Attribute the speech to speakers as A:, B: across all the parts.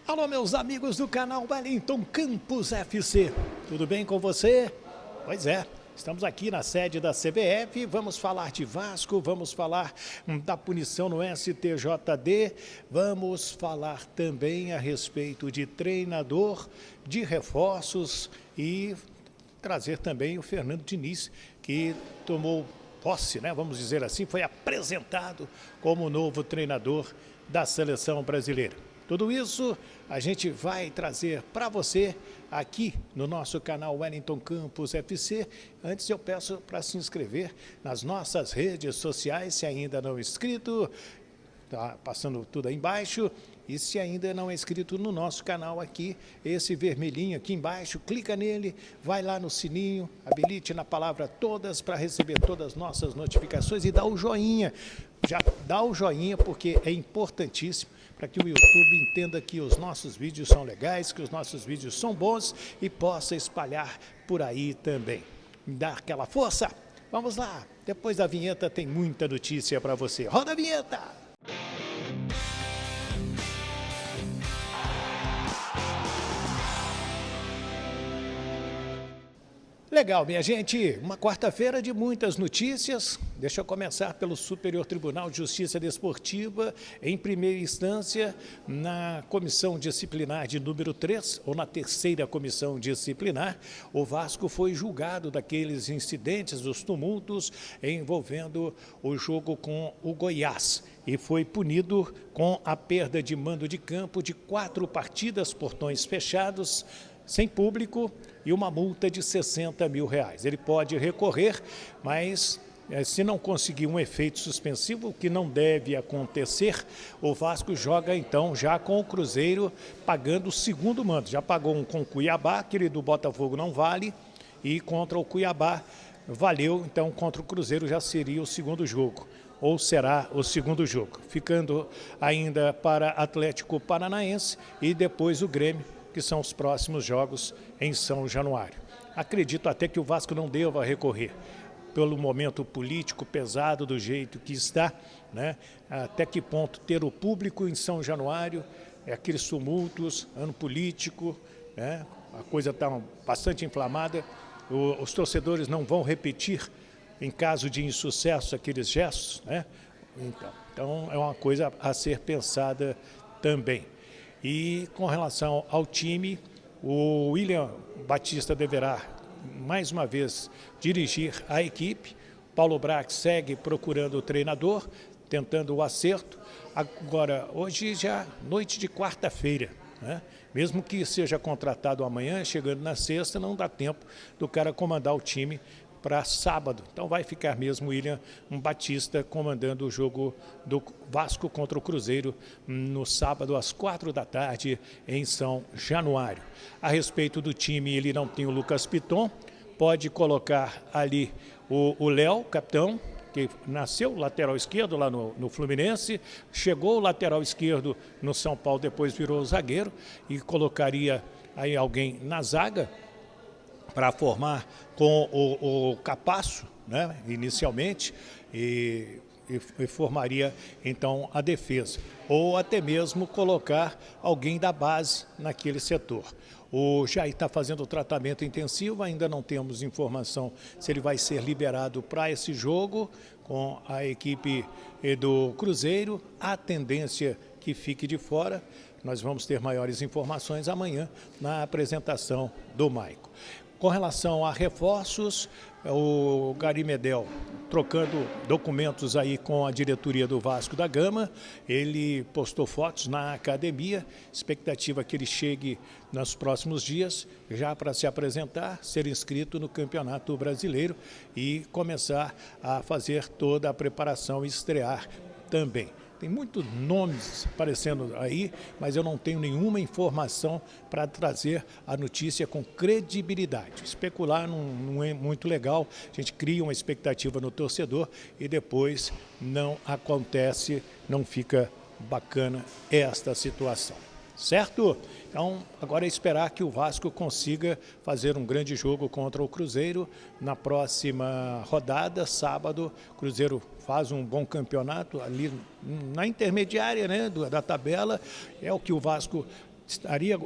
A: Alô, meus amigos do canal Wellington Campos FC. Tudo bem com você? Pois é, estamos aqui na sede da CBF, vamos falar de Vasco, vamos falar da punição no STJD, vamos falar também a respeito de treinador, de reforços e trazer também o Fernando Diniz, que tomou posse, né? Vamos dizer assim, foi apresentado como novo treinador da seleção brasileira. Tudo isso a gente vai trazer para você aqui no nosso canal Wellington Campos FC. Antes eu peço para se inscrever nas nossas redes sociais, se ainda não é inscrito, tá passando tudo aí embaixo. E se ainda não é inscrito no nosso canal aqui, esse vermelhinho aqui embaixo, clica nele, vai lá no sininho, habilite na palavra todas para receber todas as nossas notificações e dá o joinha. Já dá o joinha porque é importantíssimo para que o YouTube entenda que os nossos vídeos são legais, que os nossos vídeos são bons e possa espalhar por aí também. Me dá aquela força? Vamos lá, depois da vinheta tem muita notícia para você. Roda a vinheta! Legal, minha gente, uma quarta-feira de muitas notícias. Deixa eu começar pelo Superior Tribunal de Justiça Desportiva, em primeira instância, na Comissão Disciplinar de número 3, ou na terceira Comissão Disciplinar, o Vasco foi julgado daqueles incidentes, dos tumultos, envolvendo o jogo com o Goiás. E foi punido com a perda de mando de campo de 4 partidas, portões fechados, sem público, e uma multa de R$60 mil. Ele pode recorrer, mas se não conseguir um efeito suspensivo, o que não deve acontecer, o Vasco joga então já com o Cruzeiro pagando o segundo mando. Já pagou um com o Cuiabá, aquele do Botafogo não vale, e contra o Cuiabá valeu, então contra o Cruzeiro já seria o segundo jogo. Ou será o segundo jogo, ficando ainda para Atlético Paranaense e depois o Grêmio, que são os próximos jogos em São Januário. Acredito até que o Vasco não deva recorrer, pelo momento político pesado do jeito que está, né? Até que ponto ter o público em São Januário, aqueles tumultos, ano político, né? A coisa está bastante inflamada, os torcedores não vão repetir, em caso de insucesso, aqueles gestos, né? Então é uma coisa a ser pensada também. E com relação ao time, o William Batista deverá, mais uma vez, dirigir a equipe. Paulo Brax segue procurando o treinador, tentando o acerto. Agora, hoje já noite de quarta-feira, né? Mesmo que seja contratado amanhã, chegando na sexta, não dá tempo do cara comandar o time para sábado. Então vai ficar mesmo William Batista comandando o jogo do Vasco contra o Cruzeiro no sábado às 4 da tarde em São Januário. A respeito do time, ele não tem o Lucas Piton, pode colocar ali o Léo, capitão, que nasceu lateral esquerdo lá no Fluminense, chegou o lateral esquerdo no São Paulo, depois virou zagueiro e colocaria aí alguém na zaga para formar com o Capasso, né, inicialmente, e formaria então a defesa. Ou até mesmo colocar alguém da base naquele setor. O Jair está fazendo o tratamento intensivo, ainda não temos informação se ele vai ser liberado para esse jogo com a equipe do Cruzeiro. A tendência que fique de fora. Nós vamos ter maiores informações amanhã na apresentação do Maico. Com relação a reforços, o Gary Medel trocando documentos aí com a diretoria do Vasco da Gama, ele postou fotos na academia, expectativa que ele chegue nos próximos dias, já para se apresentar, ser inscrito no Campeonato Brasileiro e começar a fazer toda a preparação e estrear também. Tem muitos nomes aparecendo aí, mas eu não tenho nenhuma informação para trazer a notícia com credibilidade. Especular não é muito legal, a gente cria uma expectativa no torcedor e depois não acontece, não fica bacana esta situação. Certo? Então, agora é esperar que o Vasco consiga fazer um grande jogo contra o Cruzeiro na próxima rodada, sábado. O Cruzeiro faz um bom campeonato ali na intermediária, né, da tabela. É o que o Vasco estaria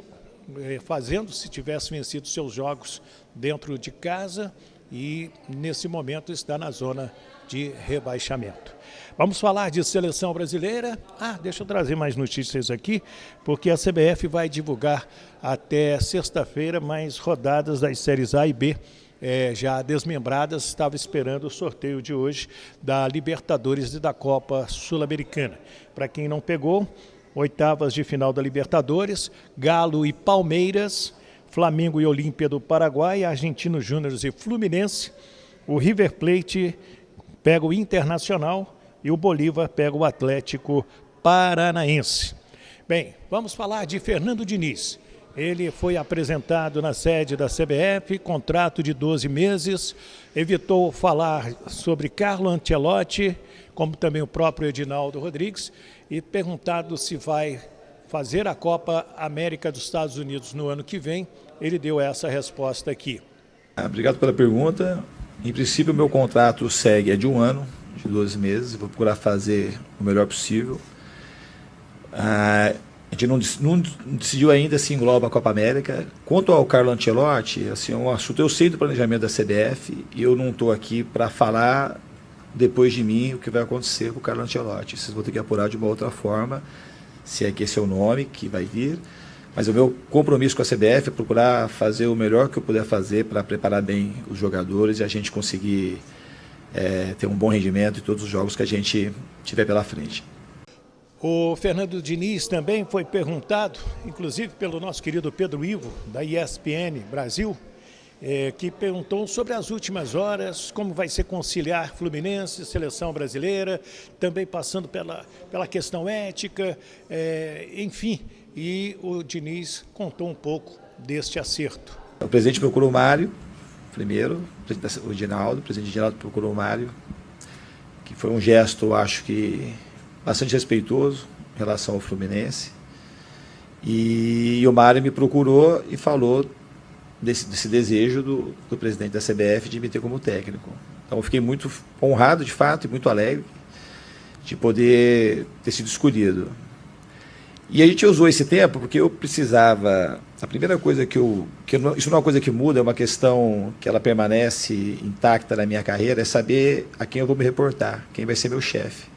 A: fazendo se tivesse vencido seus jogos dentro de casa e, nesse momento, está na zona de rebaixamento. Vamos falar de seleção brasileira. Deixa eu trazer mais notícias aqui, porque a CBF vai divulgar até sexta-feira mais rodadas das séries A e B, já desmembradas. Estava esperando o sorteio de hoje da Libertadores e da Copa Sul-Americana. Para quem não pegou, oitavas de final da Libertadores, Galo e Palmeiras, Flamengo e Olímpia do Paraguai, Argentinos Júnior e Fluminense, o River Plate pega o Internacional e o Bolívar pega o Atlético Paranaense. Bem, vamos falar de Fernando Diniz. Ele foi apresentado na sede da CBF, contrato de 12 meses, evitou falar sobre Carlo Ancelotti, como também o próprio Edinaldo Rodrigues, e perguntado se vai fazer a Copa América dos Estados Unidos no ano que vem, ele deu essa resposta aqui.
B: Obrigado pela pergunta. Em princípio, o meu contrato segue de 1 ano, de 12 meses, vou procurar fazer o melhor possível. A gente não decidiu ainda se engloba a Copa América. Quanto ao Carlo Ancelotti, assim, é um assunto, eu sei do planejamento da CBF e eu não estou aqui para falar depois de mim o que vai acontecer com o Carlo Ancelotti. Vocês vão ter que apurar de uma outra forma, se é que esse é o nome que vai vir. Mas o meu compromisso com a CBF é procurar fazer o melhor que eu puder fazer para preparar bem os jogadores e a gente conseguir ter um bom rendimento em todos os jogos que a gente tiver pela frente.
A: O Fernando Diniz também foi perguntado, inclusive pelo nosso querido Pedro Ivo, da ESPN Brasil, que perguntou sobre as últimas horas, como vai ser conciliar Fluminense, seleção brasileira, também passando pela questão ética, enfim, e o Diniz contou um pouco deste acerto.
B: O presidente procurou o Mário, primeiro, o Edinaldo, o presidente Edinaldo procurou o Mário, que foi um gesto, acho que, bastante respeitoso em relação ao Fluminense. E o Mário me procurou e falou desse desejo do presidente da CBF de me ter como técnico. Então eu fiquei muito honrado, de fato, e muito alegre de poder ter sido escolhido. E a gente usou esse tempo porque eu precisava... A primeira coisa isso não é uma coisa que muda, é uma questão que ela permanece intacta na minha carreira, é saber a quem eu vou me reportar, quem vai ser meu chefe.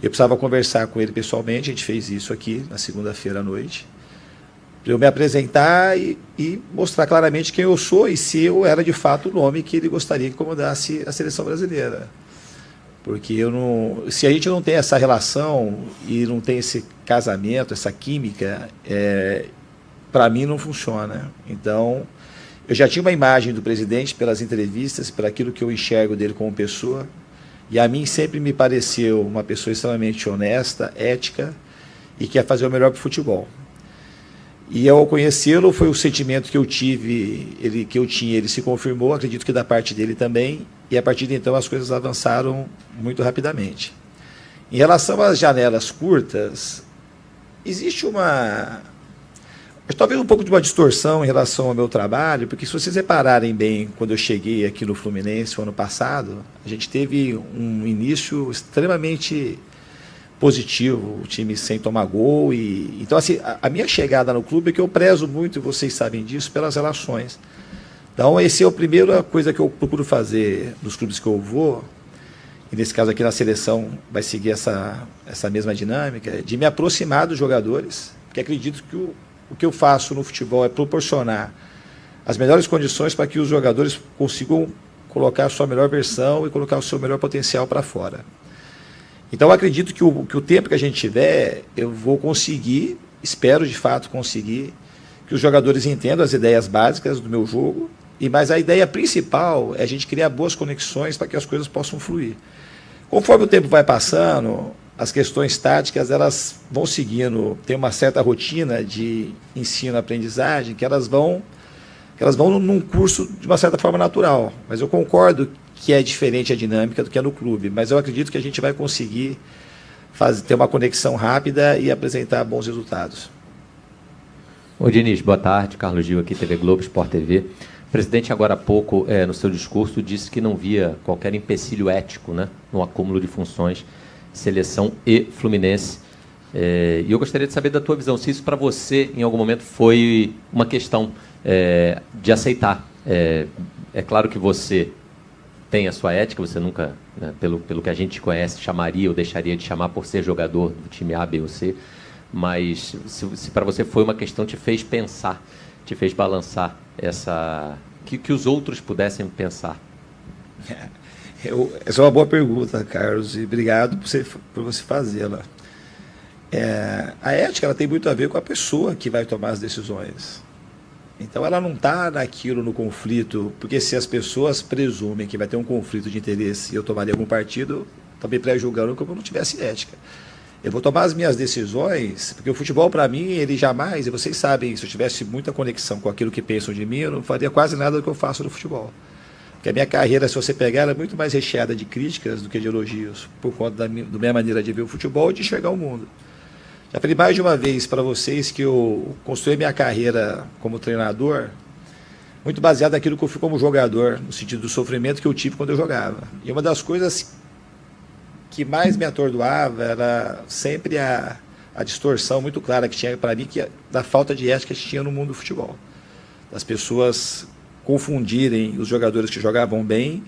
B: Eu precisava conversar com ele pessoalmente, a gente fez isso aqui na segunda-feira à noite, para eu me apresentar e mostrar claramente quem eu sou e se eu era de fato o nome que ele gostaria que comandasse a seleção brasileira. Porque se a gente não tem essa relação e não tem esse casamento, essa química, para mim não funciona. Então, eu já tinha uma imagem do presidente pelas entrevistas, por aquilo que eu enxergo dele como pessoa, e a mim sempre me pareceu uma pessoa extremamente honesta, ética e que ia fazer o melhor para o futebol. E ao conhecê-lo, foi o sentimento que eu tive, ele se confirmou, acredito que da parte dele também, e a partir de então as coisas avançaram muito rapidamente. Em relação às janelas curtas, existe talvez um pouco de uma distorção em relação ao meu trabalho, porque se vocês repararem bem, quando eu cheguei aqui no Fluminense o ano passado, a gente teve um início extremamente positivo, o time sem tomar gol. Então, assim, a minha chegada no clube é que eu prezo muito, e vocês sabem disso, pelas relações. Então, essa é a primeira coisa que eu procuro fazer nos clubes que eu vou, e nesse caso aqui na seleção vai seguir essa mesma dinâmica, de me aproximar dos jogadores, porque acredito que o que eu faço no futebol é proporcionar as melhores condições para que os jogadores consigam colocar a sua melhor versão e colocar o seu melhor potencial para fora. Então, eu acredito que o tempo que a gente tiver, eu vou conseguir, espero de fato conseguir, que os jogadores entendam as ideias básicas do meu jogo, mas a ideia principal é a gente criar boas conexões para que as coisas possam fluir. Conforme o tempo vai passando, as questões táticas elas vão seguindo, tem uma certa rotina de ensino-aprendizagem que elas vão num curso de uma certa forma natural. Mas eu concordo que é diferente a dinâmica do que é no clube, mas eu acredito que a gente vai conseguir ter uma conexão rápida e apresentar bons resultados.
C: Ô Diniz, boa tarde. Carlos Gil aqui, TV Globo, Sport TV. O presidente, agora há pouco, no seu discurso, disse que não via qualquer empecilho ético, né, no acúmulo de funções, seleção e Fluminense. E eu gostaria de saber da tua visão, se isso para você, em algum momento, foi uma questão de aceitar. É claro que você tem a sua ética, você nunca, né, pelo que a gente conhece, chamaria ou deixaria de chamar por ser jogador do time A, B ou C, mas se para você foi uma questão, te fez pensar, te fez balançar que os outros pudessem pensar.
B: Essa é uma boa pergunta, Carlos, e obrigado por você fazê-la. A ética ela tem muito a ver com a pessoa que vai tomar as decisões. Então ela não está naquilo no conflito, porque se as pessoas presumem que vai ter um conflito de interesse e eu tomaria algum partido, também pré-julgando como eu não tivesse ética. Eu vou tomar as minhas decisões, porque o futebol para mim, ele jamais, e vocês sabem, se eu tivesse muita conexão com aquilo que pensam de mim, eu não faria quase nada do que eu faço no futebol. Porque a minha carreira, se você pegar, ela é muito mais recheada de críticas do que de elogios, por conta da minha maneira de ver o futebol e de enxergar o mundo. Já falei mais de uma vez para vocês que eu construí minha carreira como treinador muito baseado naquilo que eu fui como jogador, no sentido do sofrimento que eu tive quando eu jogava. E uma das coisas que mais me atordoava era sempre a distorção muito clara que tinha para mim da falta de ética que tinha no mundo do futebol. Das pessoas confundirem os jogadores que jogavam bem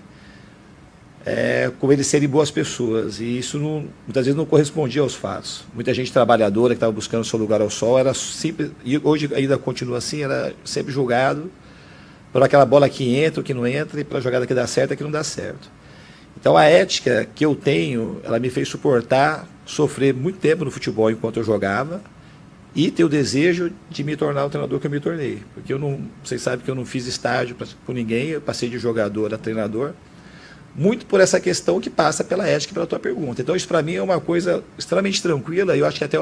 B: com eles serem boas pessoas, e isso muitas vezes não correspondia aos fatos. Muita gente trabalhadora que estava buscando seu lugar ao sol era sempre, e hoje ainda continua assim, era sempre julgado por aquela bola que entra ou que não entra, e pela jogada que dá certo e que não dá certo. Então a ética que eu tenho, ela me fez sofrer muito tempo no futebol enquanto eu jogava, e ter o desejo de me tornar o treinador que eu me tornei. Porque vocês sabem que eu não fiz estágio por ninguém, eu passei de jogador a treinador, muito por essa questão que passa pela ética e pela tua pergunta. Então isso para mim é uma coisa extremamente tranquila, e eu acho que até é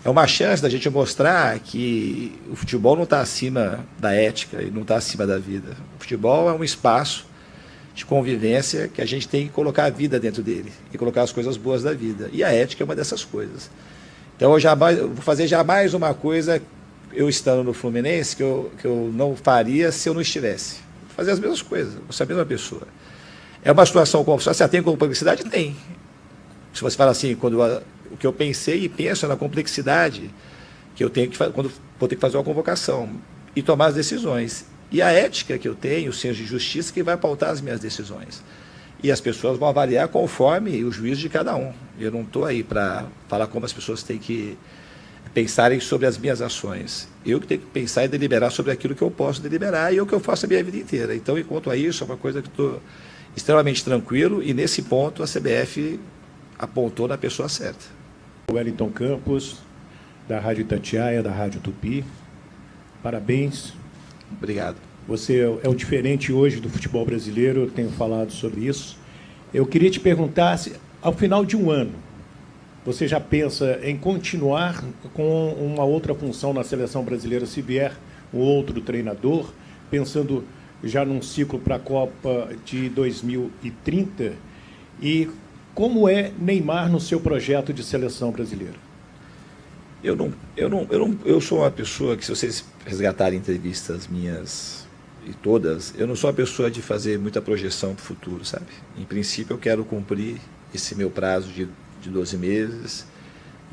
B: uma chance da gente mostrar que o futebol não está acima da ética e não está acima da vida. O futebol é um espaço de convivência que a gente tem que colocar a vida dentro dele e colocar as coisas boas da vida. E a ética é uma dessas coisas. Então eu vou fazer jamais uma coisa, eu estando no Fluminense, que eu não faria se eu não estivesse. Vou fazer as mesmas coisas, vou ser a mesma pessoa. É uma situação como você tem complexidade? Tem. Se você fala assim, o que eu pensei e penso é na complexidade que eu tenho quando vou ter que fazer uma convocação e tomar as decisões. E a ética que eu tenho, o senso de justiça, que vai pautar as minhas decisões. E as pessoas vão avaliar conforme o juízo de cada um. Eu não estou aí para falar como as pessoas têm que pensarem sobre as minhas ações. Eu que tenho que pensar e deliberar sobre aquilo que eu posso deliberar e é o que eu faço a minha vida inteira. Então, enquanto a isso, é uma coisa que estou extremamente tranquilo, e nesse ponto a CBF apontou na pessoa certa.
A: Wellington Campos, da Rádio Itatiaia, da Rádio Tupi. Parabéns.
B: Obrigado.
A: Você é o diferente hoje do futebol brasileiro, eu tenho falado sobre isso. Eu queria te perguntar se, ao final de um ano, você já pensa em continuar com uma outra função na seleção brasileira, se vier um outro treinador, pensando já num ciclo para a Copa de 2030? E como é Neymar no seu projeto de seleção brasileira? Eu sou uma pessoa que, se vocês resgatarem entrevistas minhas e todas, eu não sou uma pessoa de fazer muita projeção para o futuro, sabe? Em princípio, eu quero cumprir esse meu prazo de 12 meses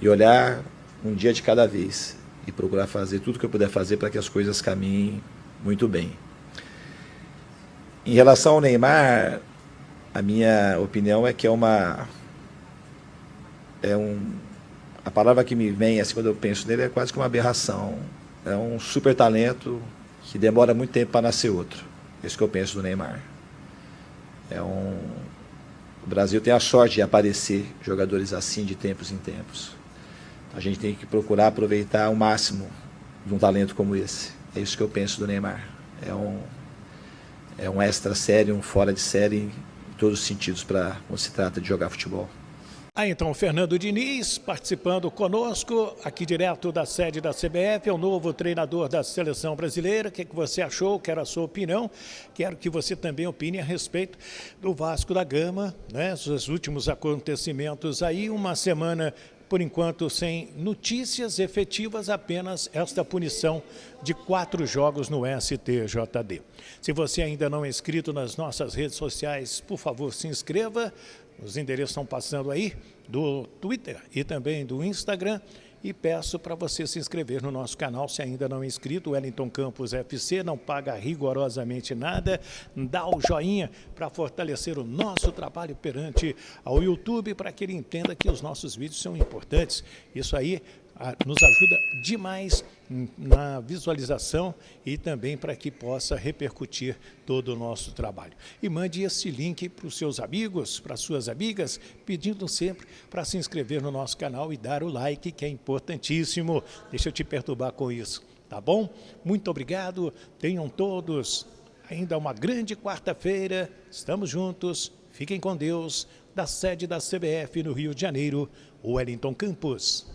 A: e olhar um dia de cada vez e procurar fazer tudo que eu puder fazer para que as coisas caminhem muito bem. Em relação ao Neymar, a minha opinião é que a palavra que me vem assim, quando eu penso nele é quase que uma aberração. É um super talento que demora muito tempo para nascer outro. É isso que eu penso do Neymar. O Brasil tem a sorte de aparecer jogadores assim de tempos em tempos. A gente tem que procurar aproveitar o máximo de um talento como esse. É isso que eu penso do Neymar. É um extra série, um fora de série em todos os sentidos quando se trata de jogar futebol. Então, Fernando Diniz participando conosco, aqui direto da sede da CBF, é o novo treinador da seleção brasileira. O que você achou? Quero a sua opinião. Quero que você também opine a respeito do Vasco da Gama, né? Os últimos acontecimentos aí, uma semana, por enquanto, sem notícias efetivas, apenas esta punição de 4 jogos no STJD. Se você ainda não é inscrito nas nossas redes sociais, por favor, se inscreva. Os endereços estão passando aí do Twitter e também do Instagram. E peço para você se inscrever no nosso canal, se ainda não é inscrito, Wellington Campos FC, não paga rigorosamente nada. Dá o joinha para fortalecer o nosso trabalho perante ao YouTube, para que ele entenda que os nossos vídeos são importantes. Isso aí nos ajuda demais na visualização e também para que possa repercutir todo o nosso trabalho. E mande esse link para os seus amigos, para as suas amigas, pedindo sempre para se inscrever no nosso canal e dar o like, que é importantíssimo. Deixa eu te perturbar com isso, tá bom? Muito obrigado, tenham todos ainda uma grande quarta-feira, estamos juntos, fiquem com Deus, da sede da CBF no Rio de Janeiro, Wellington Campos.